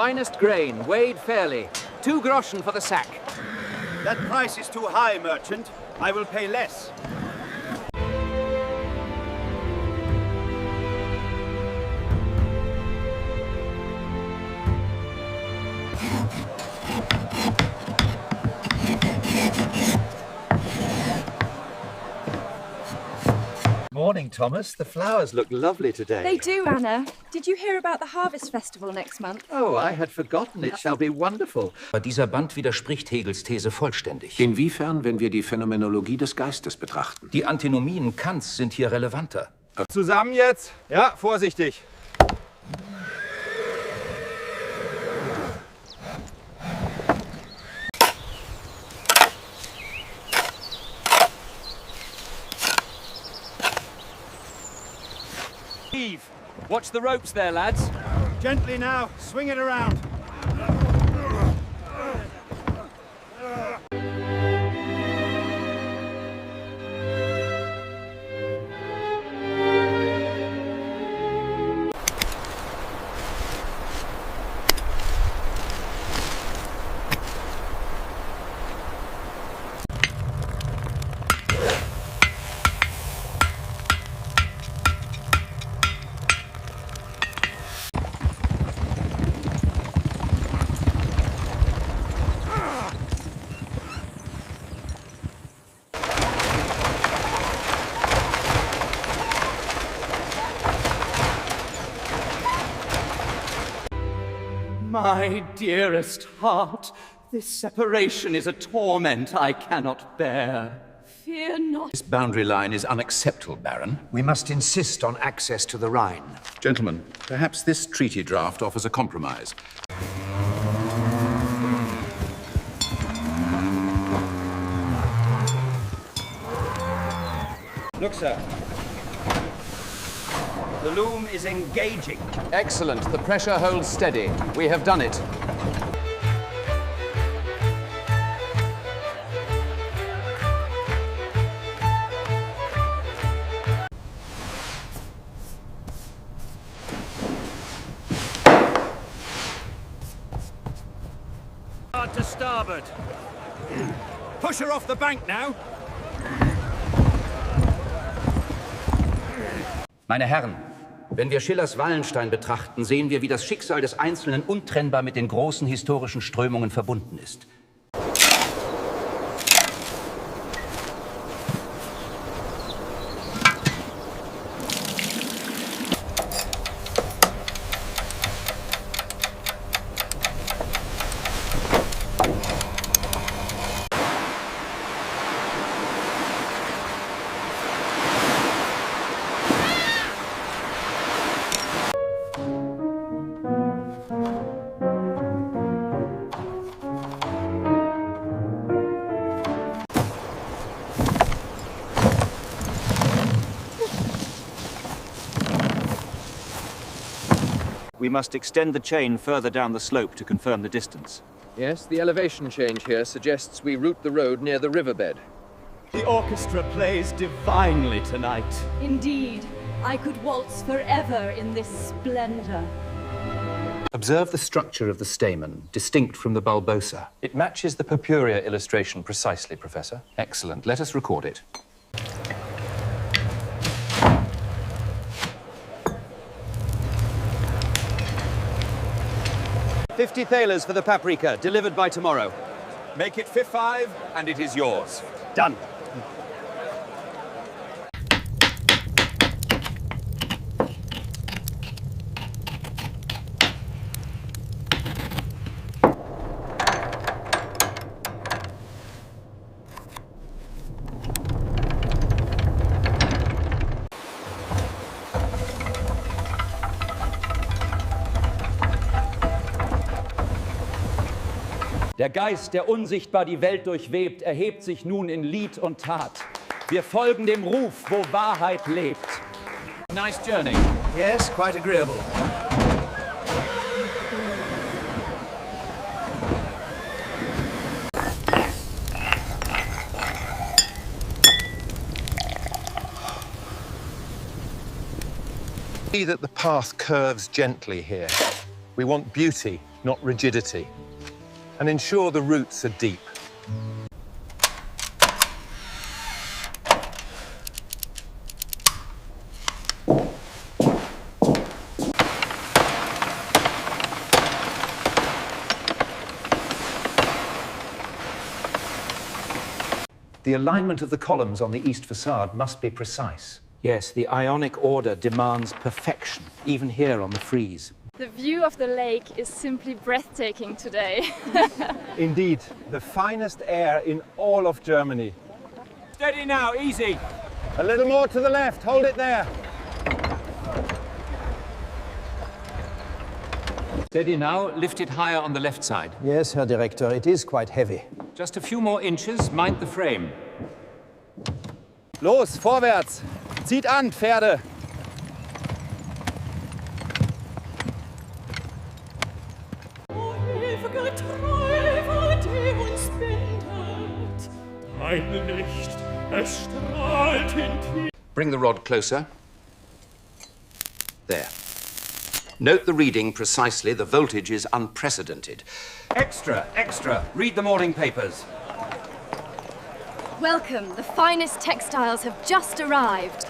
finest grain, weighed fairly. 2 groschen for the sack. That price is too high, merchant. I will pay less. Morning, Thomas. The flowers look lovely today. They do, Anna. Did you hear about the Harvest Festival next month? Oh, I had forgotten. It shall be wonderful. Aber dieser Band widerspricht Hegels These vollständig. Inwiefern, wenn wir die Phänomenologie des Geistes betrachten? Die Antinomien Kants sind hier relevanter. Zusammen jetzt? Ja, vorsichtig. Eve, watch the ropes there, lads. Gently now. Swing it around. My dearest heart, this separation is a torment I cannot bear. Fear not. This boundary line is unacceptable, Baron. We must insist on access to the Rhine. Gentlemen, perhaps this treaty draft offers a compromise. Look, sir. The loom is engaging. Excellent. The pressure holds steady. We have done it. Hard to starboard. Push her off the bank now. Meine Herren, wenn wir Schillers Wallenstein betrachten, sehen wir, wie das Schicksal des Einzelnen untrennbar mit den großen historischen Strömungen verbunden ist. We must extend the chain further down the slope to confirm the distance. Yes, the elevation change here suggests we route the road near the riverbed. The orchestra plays divinely tonight. Indeed. I could waltz forever in this splendor. Observe the structure of the stamen, distinct from the bulbosa. It matches the purpurea illustration precisely, Professor. Excellent. Let us record it. $50 thalers for the paprika, delivered by tomorrow. Make it 5 and it is yours. Done. Der Geist, der unsichtbar die Welt durchwebt, erhebt sich nun in Lied und Tat. Wir folgen dem Ruf, wo Wahrheit lebt. Nice journey. Yes, quite agreeable. See that the path curves gently here. We want beauty, not rigidity. And ensure the roots are deep. The alignment of the columns on the east facade must be precise. Yes, the Ionic order demands perfection, even here on the frieze. The view of the lake is simply breathtaking today. Indeed, the finest air in all of Germany. Steady now, easy. A little more to the left, hold it there. Steady now, lift it higher on the left side. Yes, Herr Director, it is quite heavy. Just a few more inches, mind the frame. Los, vorwärts! Zieht an, Pferde! Bring the rod closer. There. Note the reading precisely. The voltage is unprecedented. Extra, extra. Read the morning papers. Welcome. The finest textiles have just arrived.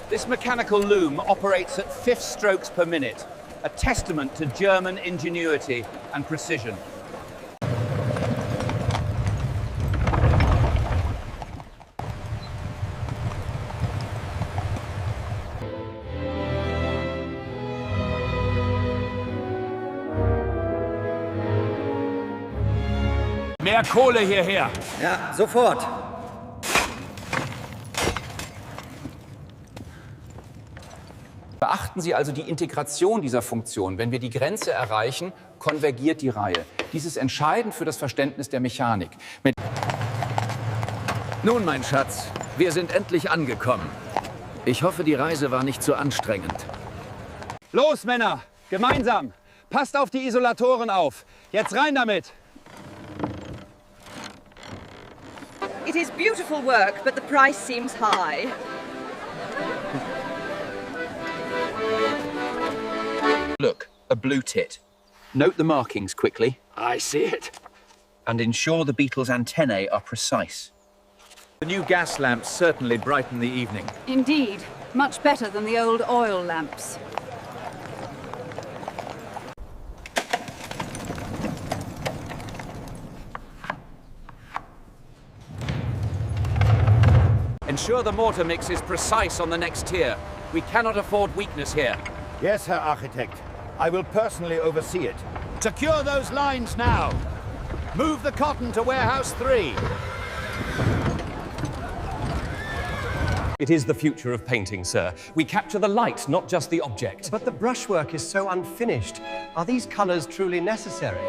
This mechanical loom operates at 5 strokes per minute, a testament to German ingenuity and precision. Mehr Kohle hierher. Ja, sofort. Beachten Sie also die Integration dieser Funktion. Wenn wir die Grenze erreichen, konvergiert die Reihe. Dies ist entscheidend für das Verständnis der Mechanik. Nun, mein Schatz, wir sind endlich angekommen. Ich hoffe, die Reise war nicht zu anstrengend. Los, Männer! Gemeinsam! Passt auf die Isolatoren auf! Jetzt rein damit! It is beautiful work, but the price seems high. Look, a blue tit. Note the markings quickly. I see it. And ensure the beetle's antennae are precise. The new gas lamps certainly brighten the evening. Indeed, much better than the old oil lamps. Ensure the mortar mix is precise on the next tier. We cannot afford weakness here. Yes, Herr Architect. I will personally oversee it. Secure those lines now. Move the cotton to warehouse 3. It is the future of painting, sir. We capture the light, not just the object. But the brushwork is so unfinished. Are these colors truly necessary?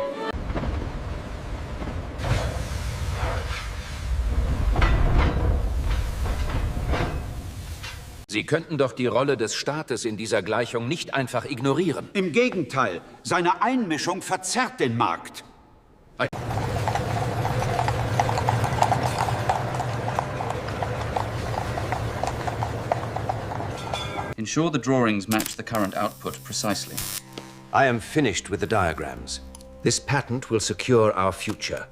Sie könnten doch die Rolle des Staates in dieser Gleichung nicht einfach ignorieren. Im Gegenteil, seine Einmischung verzerrt den Markt. Ensure the drawings match the current output precisely. I am finished with the diagrams. This patent will secure our future.